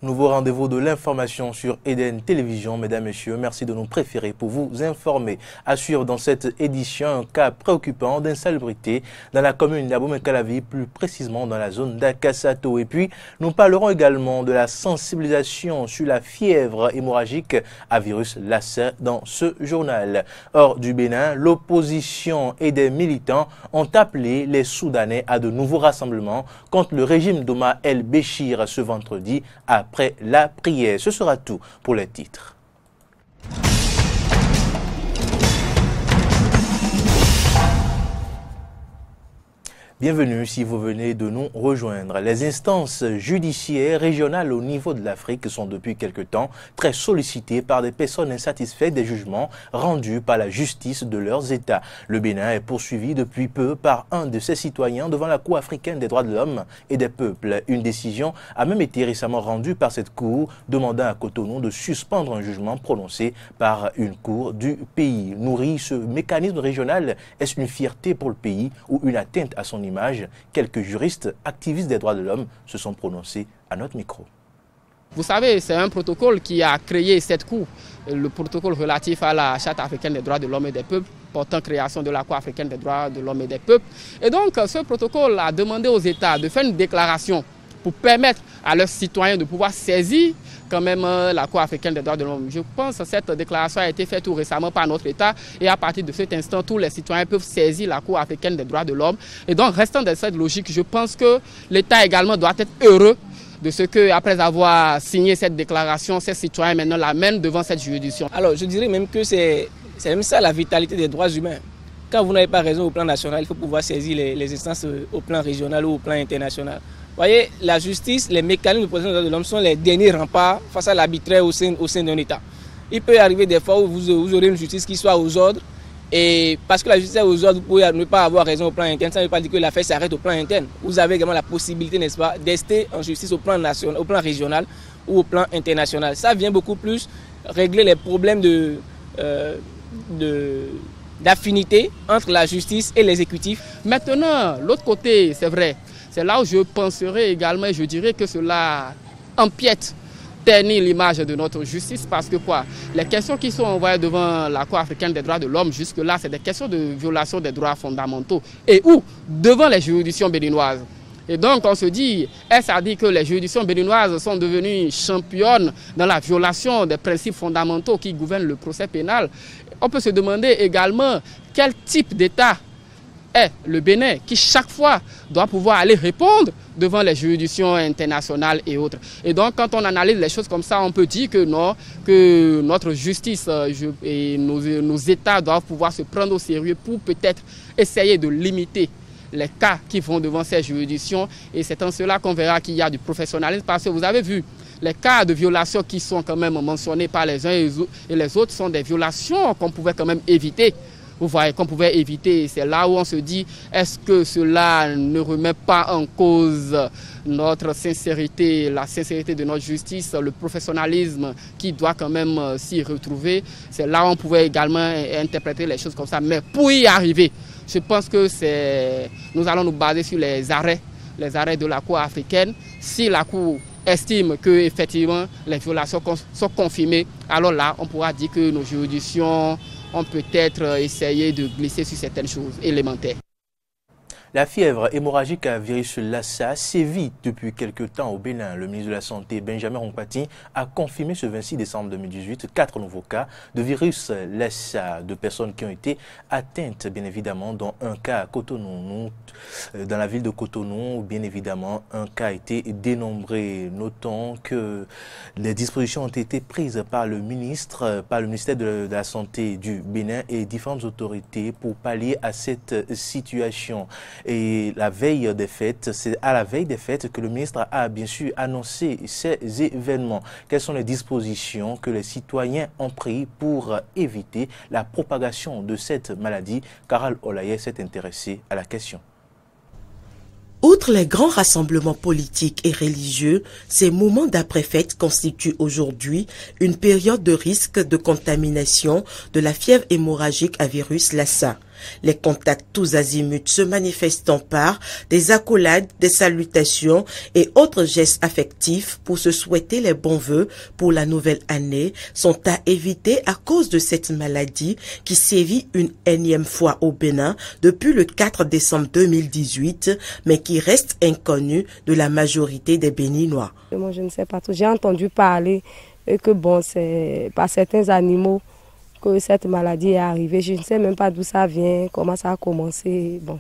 Nouveau rendez-vous de l'information sur Eden Télévision. Mesdames, Messieurs, merci de nous préférer pour vous informer. À suivre dans cette édition un cas préoccupant d'insalubrité dans la commune d'Abomey-Calavi, plus précisément dans la zone d'Akasato. Et puis, nous parlerons également de la sensibilisation sur la fièvre hémorragique à virus Lassa dans ce journal. Hors du Bénin, l'opposition et des militants ont appelé les Soudanais à de nouveaux rassemblements contre le régime d'Omar el-Béchir ce vendredi après la prière. Ce sera tout pour les titres. Bienvenue si vous venez de nous rejoindre. Les instances judiciaires régionales au niveau de l'Afrique sont depuis quelque temps très sollicitées par des personnes insatisfaites des jugements rendus par la justice de leurs États. Le Bénin est poursuivi depuis peu par un de ses citoyens devant la Cour africaine des droits de l'homme et des peuples. Une décision a même été récemment rendue par cette Cour demandant à Cotonou de suspendre un jugement prononcé par une cour du pays. Nourrit ce mécanisme régional, est-ce une fierté pour le pays ou une atteinte à son image? Quelques juristes activistes des droits de l'homme se sont prononcés à notre micro. Vous savez, c'est un protocole qui a créé cette cour, le protocole relatif à la Charte africaine des droits de l'homme et des peuples, portant création de la Cour africaine des droits de l'homme et des peuples. Et donc, ce protocole a demandé aux États de faire une déclaration pour permettre à leurs citoyens de pouvoir saisir quand même la Cour africaine des droits de l'homme. Je pense que cette déclaration a été faite tout récemment par notre État et à partir de cet instant, tous les citoyens peuvent saisir la Cour africaine des droits de l'homme. Et donc, restant dans cette logique, je pense que l'État également doit être heureux de ce que, après avoir signé cette déclaration, ces citoyens maintenant l'amènent devant cette juridiction. Alors, je dirais même que c'est même ça la vitalité des droits humains. Quand vous n'avez pas raison au plan national, il faut pouvoir saisir les instances au plan régional ou au plan international. Vous voyez, la justice, les mécanismes de protection des droits de l'homme sont les derniers remparts face à l'arbitraire au sein d'un État. Il peut arriver des fois où vous aurez une justice qui soit aux ordres, et parce que la justice est aux ordres, vous pouvez ne pas avoir raison au plan interne, ça ne veut pas dire que l'affaire s'arrête au plan interne. Vous avez également la possibilité, n'est-ce pas, d'ester en justice au plan national, au plan régional ou au plan international. Ça vient beaucoup plus régler les problèmes d'affinité entre la justice et l'exécutif. Maintenant, l'autre côté, c'est vrai. C'est là où je penserais également, et je dirais que cela empiète, ternit l'image de notre justice parce que quoi, les questions qui sont envoyées devant la Cour africaine des droits de l'homme jusque-là, c'est des questions de violation des droits fondamentaux et ou devant les juridictions béninoises. Et donc on se dit, est-ce à dire que les juridictions béninoises sont devenues championnes dans la violation des principes fondamentaux qui gouvernent le procès pénal? On peut se demander également quel type d'État est le Bénin qui chaque fois doit pouvoir aller répondre devant les juridictions internationales et autres. Et donc quand on analyse les choses comme ça, on peut dire que non, que notre justice et nos États doivent pouvoir se prendre au sérieux pour peut-être essayer de limiter les cas qui vont devant ces juridictions. Et c'est en cela qu'on verra qu'il y a du professionnalisme parce que vous avez vu, les cas de violation qui sont quand même mentionnés par les uns et les autres sont des violations qu'on pouvait quand même éviter. Vous voyez, qu'on pouvait éviter. C'est là où on se dit, est-ce que cela ne remet pas en cause notre sincérité, la sincérité de notre justice, le professionnalisme qui doit quand même s'y retrouver? C'est là où on pouvait également interpréter les choses comme ça. Mais pour y arriver, je pense que nous allons nous baser sur les arrêts de la Cour africaine. Si la Cour estime que effectivement les violations sont confirmées, alors là, on pourra dire que nos juridictions ont peut-être essayé de glisser sur certaines choses élémentaires. La fièvre hémorragique à virus Lassa sévit depuis quelque temps au Bénin. Le ministre de la Santé, Benjamin Rompati, a confirmé ce 26 décembre 2018 4 nouveaux cas de virus Lassa, de personnes qui ont été atteintes, bien évidemment, dont un cas à Cotonou. Dans la ville de Cotonou, bien évidemment, un cas a été dénombré. Notons que les dispositions ont été prises par le ministère de la Santé du Bénin et différentes autorités pour pallier à cette situation. Et la veille des fêtes, c'est à la veille des fêtes que le ministre a bien sûr annoncé ces événements. Quelles sont les dispositions que les citoyens ont prises pour éviter la propagation de cette maladie? Caral Olaye s'est intéressé à la question. Outre les grands rassemblements politiques et religieux, ces moments d'après-fête constituent aujourd'hui une période de risque de contamination de la fièvre hémorragique à virus Lassa. Les contacts tous azimuts se manifestant par des accolades, des salutations et autres gestes affectifs pour se souhaiter les bons vœux pour la nouvelle année sont à éviter à cause de cette maladie qui sévit une énième fois au Bénin depuis le 4 décembre 2018, mais qui reste inconnue de la majorité des Béninois. Moi, je ne sais pas tout. J'ai entendu parler que bon, c'est par certains animaux que cette maladie est arrivée. Je ne sais même pas d'où ça vient, comment ça a commencé. Bon,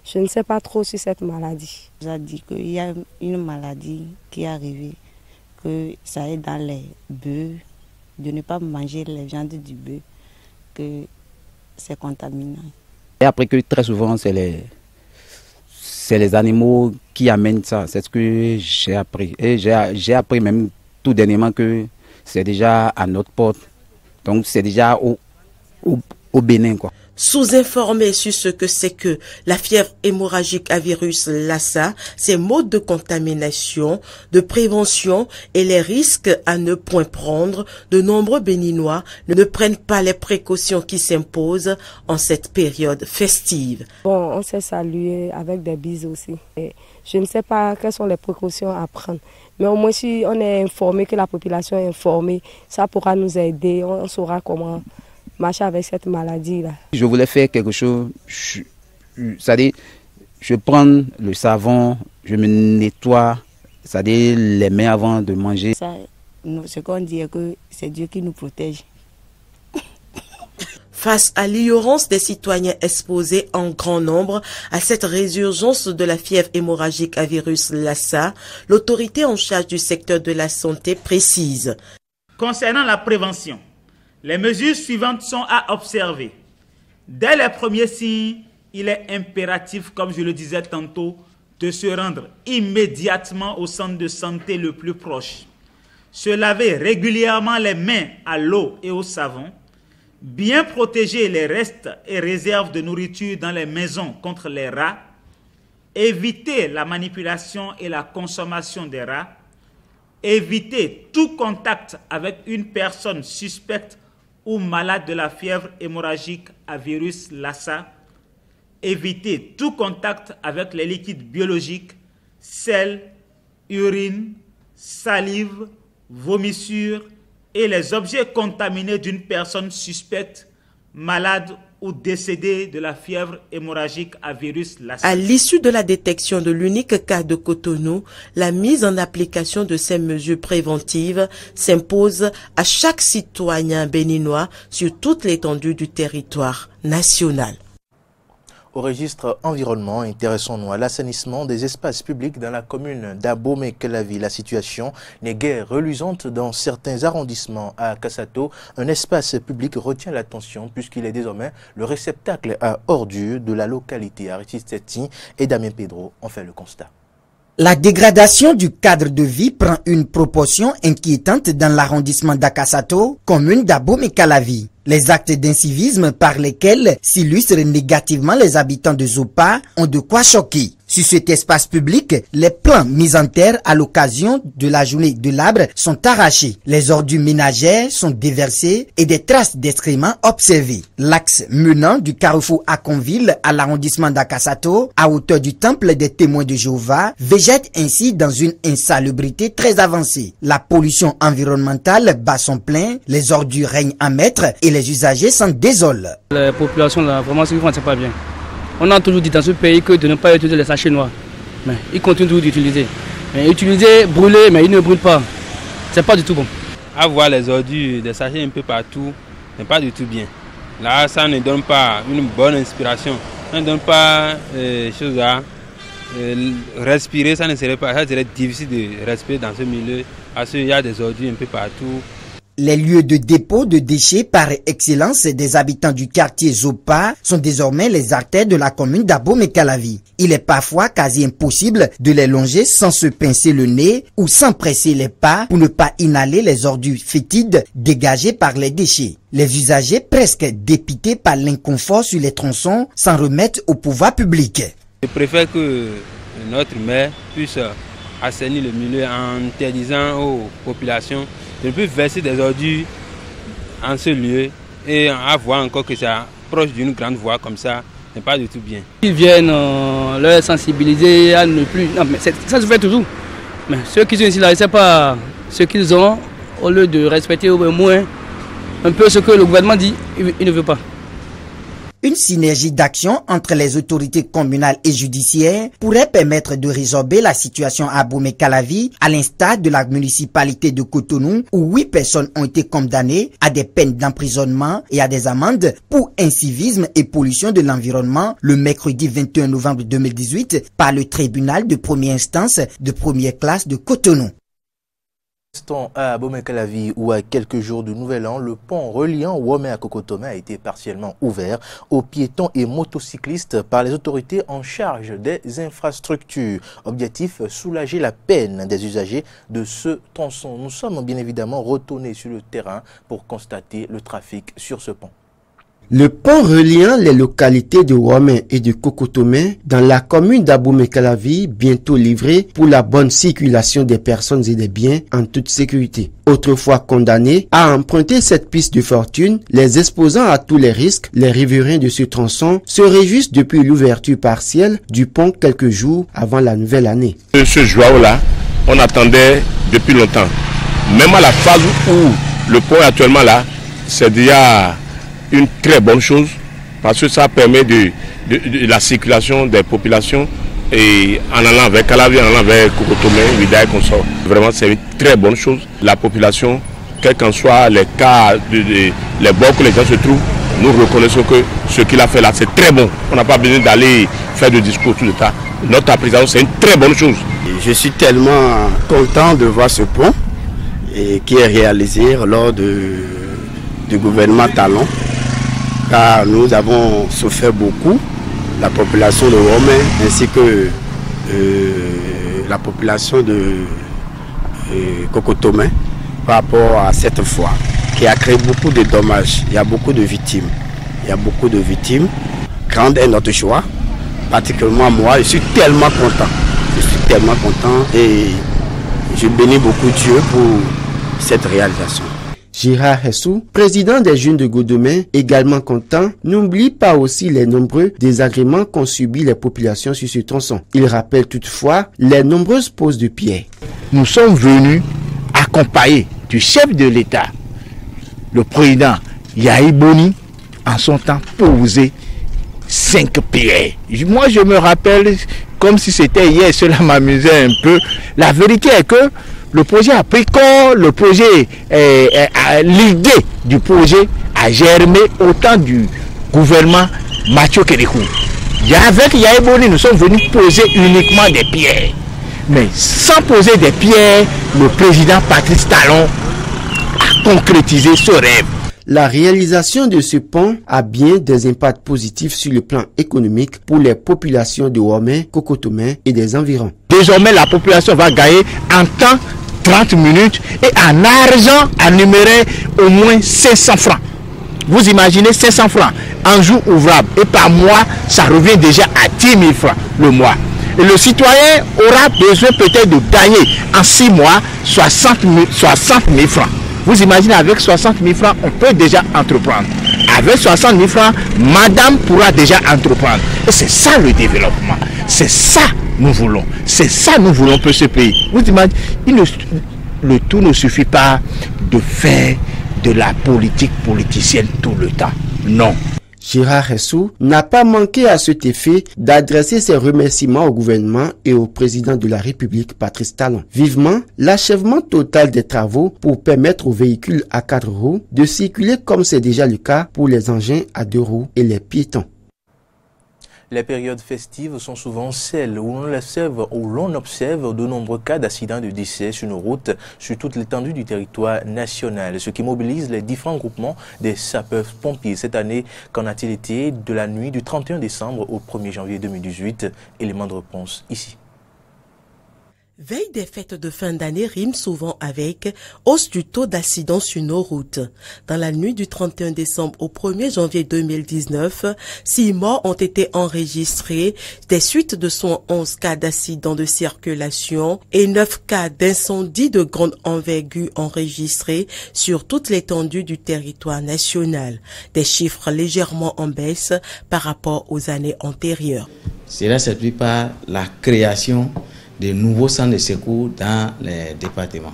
je ne sais pas trop sur cette maladie. On a dit qu'il y a une maladie qui est arrivée, que ça est dans les bœufs, de ne pas manger les viandes du bœuf, que c'est contaminant. Et après que très souvent c'est les animaux qui amènent ça, c'est ce que j'ai appris. Et j'ai appris même tout dernièrement que c'est déjà à notre porte. Donc c'est déjà au Bénin, quoi. Sous-informés sur ce que c'est que la fièvre hémorragique à virus Lassa, ses modes de contamination, de prévention et les risques à ne point prendre, de nombreux Béninois ne prennent pas les précautions qui s'imposent en cette période festive. Bon, on s'est salué avec des bises aussi. Et je ne sais pas quelles sont les précautions à prendre. Mais au moins si on est informé, que la population est informée, ça pourra nous aider, on saura comment marcher avec cette maladie-là. Je voulais faire quelque chose, c'est-à-dire, je prends le savon, je me nettoie, c'est-à-dire les mains avant de manger. Ça, ce qu'on dit est que c'est Dieu qui nous protège. Face à l'ignorance des citoyens exposés en grand nombre à cette résurgence de la fièvre hémorragique à virus Lassa, l'autorité en charge du secteur de la santé précise. Concernant la prévention, les mesures suivantes sont à observer. Dès les premiers signes, il est impératif, comme je le disais tantôt, de se rendre immédiatement au centre de santé le plus proche. Se laver régulièrement les mains à l'eau et au savon. Bien protéger les restes et réserves de nourriture dans les maisons contre les rats. Éviter la manipulation et la consommation des rats. Éviter tout contact avec une personne suspecte ou malade de la fièvre hémorragique à virus Lassa. Éviter tout contact avec les liquides biologiques, sel, urine, salive, vomissure et les objets contaminés d'une personne suspecte, malade ou décédée de la fièvre hémorragique à virus Lassa. À l'issue de la détection de l'unique cas de Cotonou, la mise en application de ces mesures préventives s'impose à chaque citoyen béninois sur toute l'étendue du territoire national. Au registre environnement, intéressons-nous à l'assainissement des espaces publics dans la commune d'Abomey-Calavi. La situation n'est guère reluisante dans certains arrondissements. À Kassato, un espace public retient l'attention puisqu'il est désormais le réceptacle à ordures de la localité. Aristide Setti et Damien Pedro ont fait le constat. La dégradation du cadre de vie prend une proportion inquiétante dans l'arrondissement d'Akassato, commune d'Abomey-Calavi. Les actes d'incivisme par lesquels s'illustrent négativement les habitants de Zopa ont de quoi choquer. Sur cet espace public, les plants mis en terre à l'occasion de la journée de l'arbre sont arrachés. Les ordures ménagères sont déversées et des traces d'excréments observées. L'axe menant du carrefour Aconville à l'arrondissement d'Akassato, à hauteur du temple des témoins de Jéhovah, végète ainsi dans une insalubrité très avancée. La pollution environnementale bat son plein, les ordures règnent en maître et les usagers s'en désolent. La population là, vraiment, c'est pas bien. On a toujours dit dans ce pays que de ne pas utiliser les sachets noirs. Mais ils continuent toujours d'utiliser. Utiliser, brûler, mais ils ne brûlent pas. C'est pas du tout bon. Avoir les ordures, des sachets un peu partout, n'est pas du tout bien. Là, ça ne donne pas une bonne inspiration. Ça ne donne pas chose à respirer. Ça ne serait pas, ça serait difficile de respirer dans ce milieu. Parce qu'il y a des ordures un peu partout. Les lieux de dépôt de déchets par excellence des habitants du quartier Zopa sont désormais les artères de la commune d'Abomey-Calavi. Il est parfois quasi impossible de les longer sans se pincer le nez ou sans presser les pas pour ne pas inhaler les ordures fétides dégagées par les déchets. Les usagers, presque dépités par l'inconfort sur les tronçons, s'en remettent au pouvoir public. Je préfère que notre maire puisse assainir le milieu en interdisant aux populations de ne plus verser des ordures en ce lieu et à voir encore que ça proche d'une grande voie comme ça, n'est pas du tout bien. Ils viennent leur sensibiliser à ne plus... Non, mais ça se fait toujours. Mais ceux qui sont ici, là, ils ne savent pas ce qu'ils ont, au lieu de respecter au moins un peu ce que le gouvernement dit, il ne veut pas. Une synergie d'action entre les autorités communales et judiciaires pourrait permettre de résorber la situation à Abomey-Calavi, à l'instar de la municipalité de Cotonou, où 8 personnes ont été condamnées à des peines d'emprisonnement et à des amendes pour incivisme et pollution de l'environnement le mercredi 21 novembre 2018 par le tribunal de première instance de première classe de Cotonou. À Abomey-Calavi, où à quelques jours du Nouvel An, le pont reliant Womé à Kokotomé a été partiellement ouvert aux piétons et motocyclistes par les autorités en charge des infrastructures. Objectif, soulager la peine des usagers de ce tronçon. Nous sommes bien évidemment retournés sur le terrain pour constater le trafic sur ce pont. Le pont reliant les localités de Womé et de Kokotomé dans la commune d'Abomey-Calavi, bientôt livré pour la bonne circulation des personnes et des biens en toute sécurité. Autrefois condamnés à emprunter cette piste de fortune, les exposant à tous les risques, les riverains de ce tronçon se réjouissent depuis l'ouverture partielle du pont quelques jours avant la nouvelle année. Ce joie-là, on attendait depuis longtemps. Même à la phase où le pont est actuellement là, c'est déjà une très bonne chose parce que ça permet de la circulation des populations et en allant vers Calavi, en allant vers Kokotomé, Ouidaï, qu'on sort. Vraiment, c'est une très bonne chose. La population, quels qu'en soient les cas, les bords que les gens se trouvent, nous reconnaissons que ce qu'il a fait là, c'est très bon. On n'a pas besoin d'aller faire de discours tout le temps. Notre appréciation, c'est une très bonne chose. Je suis tellement content de voir ce pont qui est réalisé lors du gouvernement Talon. Car nous avons souffert beaucoup, la population de Womé ainsi que la population de Kokotomé par rapport à cette foire qui a créé beaucoup de dommages. Il y a beaucoup de victimes. Grand est notre choix, particulièrement moi, je suis tellement content et je bénis beaucoup Dieu pour cette réalisation. Gérard Hessou, président des Jeunes de Godomé, également content, n'oublie pas aussi les nombreux désagréments qu'ont subi les populations sur ce tronçon. Il rappelle toutefois les nombreuses poses de pierre. Nous sommes venus accompagnés du chef de l'État, le président Yahi Boni, en son temps poser 5 pierres. Moi je me rappelle comme si c'était hier, cela m'amusait un peu. La vérité est que le projet a pris corps, le projet, l'idée du projet a germé au temps du gouvernement Mathieu Kérékou. Avec Yahi Boni, nous sommes venus poser uniquement des pierres. Mais sans poser des pierres, le président Patrice Talon a concrétisé ce rêve. La réalisation de ce pont a bien des impacts positifs sur le plan économique pour les populations de Womé, Kokotomé et des environs. Désormais, la population va gagner en temps 30 minutes et en argent à numérer au moins 500 francs. Vous imaginez 500 francs en jour ouvrable et par mois, ça revient déjà à 10 000 francs le mois. Et le citoyen aura besoin peut-être de gagner en 6 mois 60 000 francs. Vous imaginez, avec 60 000 francs, on peut déjà entreprendre. Avec 60 000 francs, madame pourra déjà entreprendre. Et c'est ça le développement. C'est ça nous voulons. C'est ça nous voulons pour ce pays. Vous imaginez, le tout ne suffit pas de faire de la politique politicienne tout le temps. Non. Gérard Hessou n'a pas manqué à cet effet d'adresser ses remerciements au gouvernement et au président de la République, Patrice Talon. Vivement l'achèvement total des travaux pour permettre aux véhicules à 4 roues de circuler comme c'est déjà le cas pour les engins à 2 roues et les piétons. Les périodes festives sont souvent celles où l'on observe de nombreux cas d'accidents de décès sur nos routes sur toute l'étendue du territoire national, ce qui mobilise les différents groupements des sapeurs-pompiers. Cette année, qu'en a-t-il été de la nuit du 31 décembre au 1er janvier 2018? Élément de réponse ici. Veille des fêtes de fin d'année rime souvent avec hausse du taux d'accidents sur nos routes. Dans la nuit du 31 décembre au 1er janvier 2019, 6 morts ont été enregistrés des suites de 111 cas d'accidents de circulation et 9 cas d'incendie de grande envergure enregistrés sur toute l'étendue du territoire national. Des chiffres légèrement en baisse par rapport aux années antérieures. Cela s'explique par la création de nouveaux centres de secours dans les départements.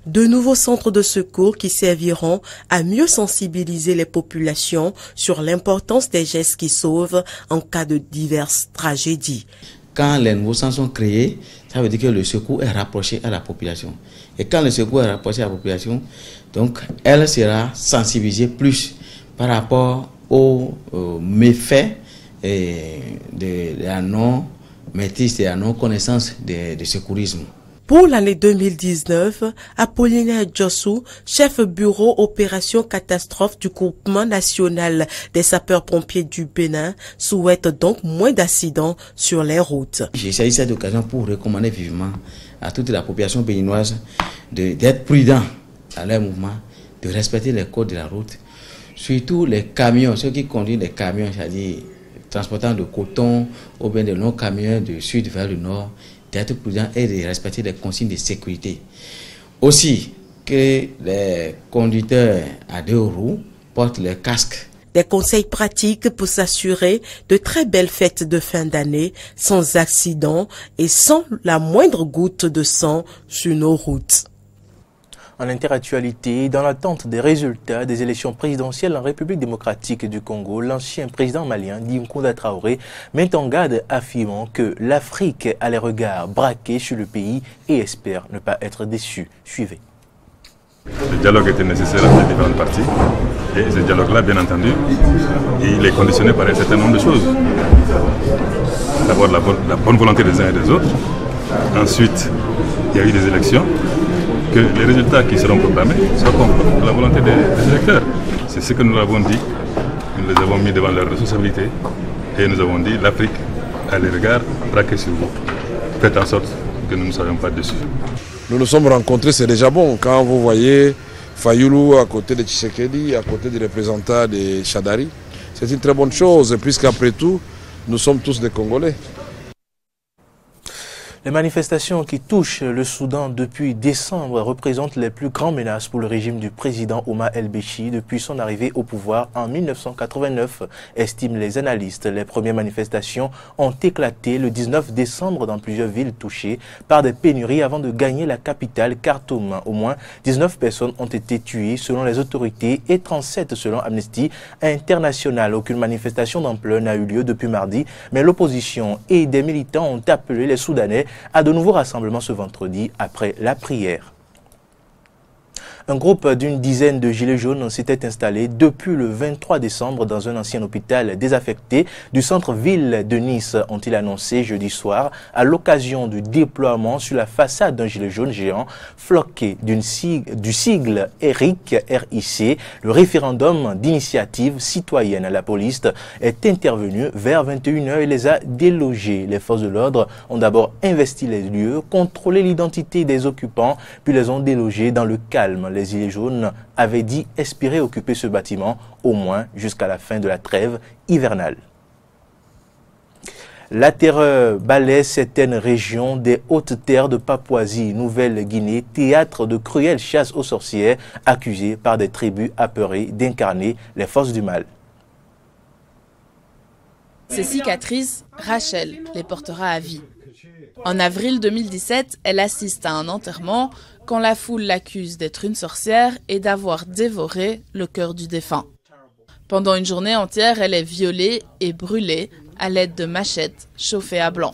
De nouveaux centres de secours qui serviront à mieux sensibiliser les populations sur l'importance des gestes qui sauvent en cas de diverses tragédies. Quand les nouveaux centres sont créés, ça veut dire que le secours est rapproché à la population. Et quand le secours est rapproché à la population, donc elle sera sensibilisée plus par rapport aux méfaits de la non-maîtrise et la non-connaissance du secourisme. Pour l'année 2019, Apollinaire Djossou, chef bureau opération catastrophe du groupement national des sapeurs-pompiers du Bénin, souhaite donc moins d'accidents sur les routes. J'ai saisi cette occasion pour recommander vivement à toute la population béninoise d'être prudent dans leur mouvement, de respecter les codes de la route, surtout les camions, ceux qui conduisent les camions, c'est-à-dire transportant de coton ou bien de longs camions du sud vers le nord, d'être prudent et de respecter les consignes de sécurité. Aussi, que les conducteurs à 2 roues portent leur casque. Des conseils pratiques pour s'assurer de très belles fêtes de fin d'année sans accident et sans la moindre goutte de sang sur nos routes. En interactualité, dans l'attente des résultats des élections présidentielles en République démocratique du Congo, l'ancien président malien Nkunda Traoré met en garde affirmant que l'Afrique a les regards braqués sur le pays et espère ne pas être déçu. Suivez. Le dialogue était nécessaire entre les différentes parties et ce dialogue-là, bien entendu, il est conditionné par un certain nombre de choses. D'abord la bonne volonté des uns et des autres. Ensuite, il y a eu des élections. Que les résultats qui seront proclamés soient conformes à la volonté des électeurs. C'est ce que nous avons dit, nous les avons mis devant leurs responsabilités et nous avons dit l'Afrique a les regards braqués sur vous. Faites en sorte que nous ne soyons pas déçus. Nous nous sommes rencontrés, c'est déjà bon. Quand vous voyez Fayoulou à côté de Tshisekedi, à côté des représentants de Chadari, c'est une très bonne chose puisqu'après tout, nous sommes tous des Congolais. Les manifestations qui touchent le Soudan depuis décembre représentent les plus grandes menaces pour le régime du président Omar el-Béchir depuis son arrivée au pouvoir en 1989, estiment les analystes. Les premières manifestations ont éclaté le 19 décembre dans plusieurs villes touchées par des pénuries avant de gagner la capitale Khartoum. Au moins 19 personnes ont été tuées selon les autorités et 37 selon Amnesty International. Aucune manifestation d'ampleur n'a eu lieu depuis mardi, mais l'opposition et des militants ont appelé les Soudanais à de nouveaux rassemblements ce vendredi après la prière. Un groupe d'une dizaine de gilets jaunes s'était installé depuis le 23 décembre dans un ancien hôpital désaffecté du centre-ville de Nice, ont-ils annoncé jeudi soir à l'occasion du déploiement sur la façade d'un gilet jaune géant floqué du sigle RIC, le référendum d'initiative citoyenne. La police est intervenue vers 21h et les a délogés. Les forces de l'ordre ont d'abord investi les lieux, contrôlé l'identité des occupants, puis les ont délogés dans le calme. Les Gilets jaunes avaient dit espérer occuper ce bâtiment au moins jusqu'à la fin de la trêve hivernale. La terreur balaie certaines régions des hautes terres de Papouasie-Nouvelle-Guinée, théâtre de cruelles chasses aux sorcières, accusées par des tribus apeurées d'incarner les forces du mal. Ces cicatrices, Rachel les portera à vie. En avril 2017, elle assiste à un enterrement quand la foule l'accuse d'être une sorcière et d'avoir dévoré le cœur du défunt. Pendant une journée entière, elle est violée et brûlée à l'aide de machettes chauffées à blanc.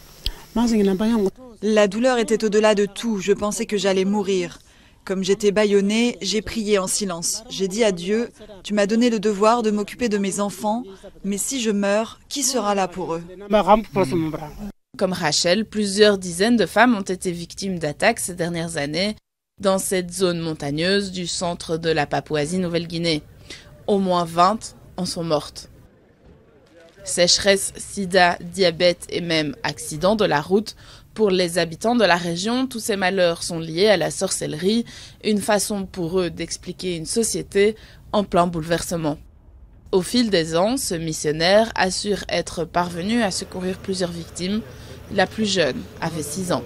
La douleur était au-delà de tout, je pensais que j'allais mourir. Comme j'étais bâillonnée, j'ai prié en silence. J'ai dit à Dieu, tu m'as donné le devoir de m'occuper de mes enfants, mais si je meurs, qui sera là pour eux ? Comme Rachel, plusieurs dizaines de femmes ont été victimes d'attaques ces dernières années dans cette zone montagneuse du centre de la Papouasie-Nouvelle-Guinée. Au moins 20 en sont mortes. Sécheresse, sida, diabète et même accidents de la route Pour les habitants de la région, tous ces malheurs sont liés à la sorcellerie, une façon pour eux d'expliquer une société en plein bouleversement. Au fil des ans, ce missionnaire assure être parvenu à secourir plusieurs victimes. La plus jeune avait 6 ans.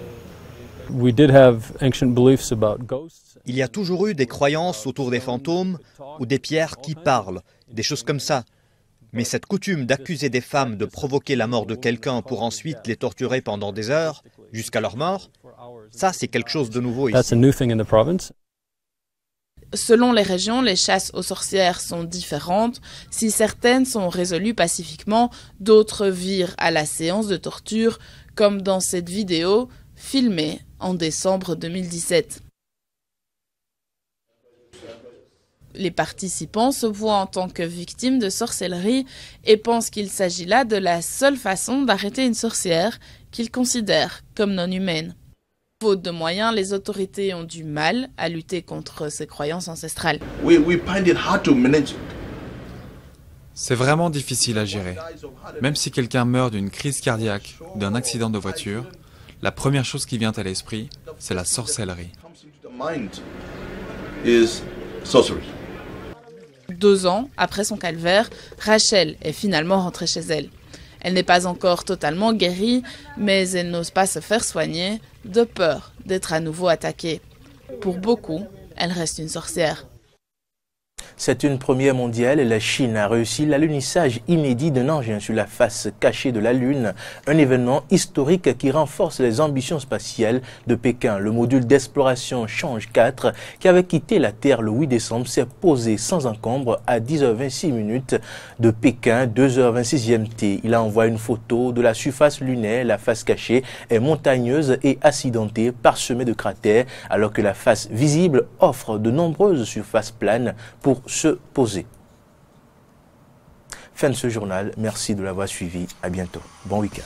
Il y a toujours eu des croyances autour des fantômes ou des pierres qui parlent, des choses comme ça. Mais cette coutume d'accuser des femmes de provoquer la mort de quelqu'un pour ensuite les torturer pendant des heures, jusqu'à leur mort, ça c'est quelque chose de nouveau ici. Selon les régions, les chasses aux sorcières sont différentes. Si certaines sont résolues pacifiquement, d'autres virent à la séance de torture, comme dans cette vidéo filmée en décembre 2017. Les participants se voient en tant que victimes de sorcellerie et pensent qu'il s'agit là de la seule façon d'arrêter une sorcière qu'ils considèrent comme non humaine. Faute de moyens, les autorités ont du mal à lutter contre ces croyances ancestrales. C'est vraiment difficile à gérer. Même si quelqu'un meurt d'une crise cardiaque ou d'un accident de voiture, la première chose qui vient à l'esprit, c'est la sorcellerie. 2 ans après son calvaire, Rachel est finalement rentrée chez elle. Elle n'est pas encore totalement guérie, mais elle n'ose pas se faire soigner, de peur d'être à nouveau attaquée. Pour beaucoup, elle reste une sorcière. C'est une première mondiale et la Chine a réussi l'alunissage inédit d'un engin sur la face cachée de la Lune, un événement historique qui renforce les ambitions spatiales de Pékin. Le module d'exploration Change 4, qui avait quitté la Terre le 8 décembre, s'est posé sans encombre à 10h26 de Pékin, 2h26 GMT. Il a envoyé une photo de la surface lunaire. La face cachée est montagneuse et accidentée, parsemée de cratères, alors que la face visible offre de nombreuses surfaces planes pour se poser. Fin de ce journal. Merci de l'avoir suivi. À bientôt. Bon week-end.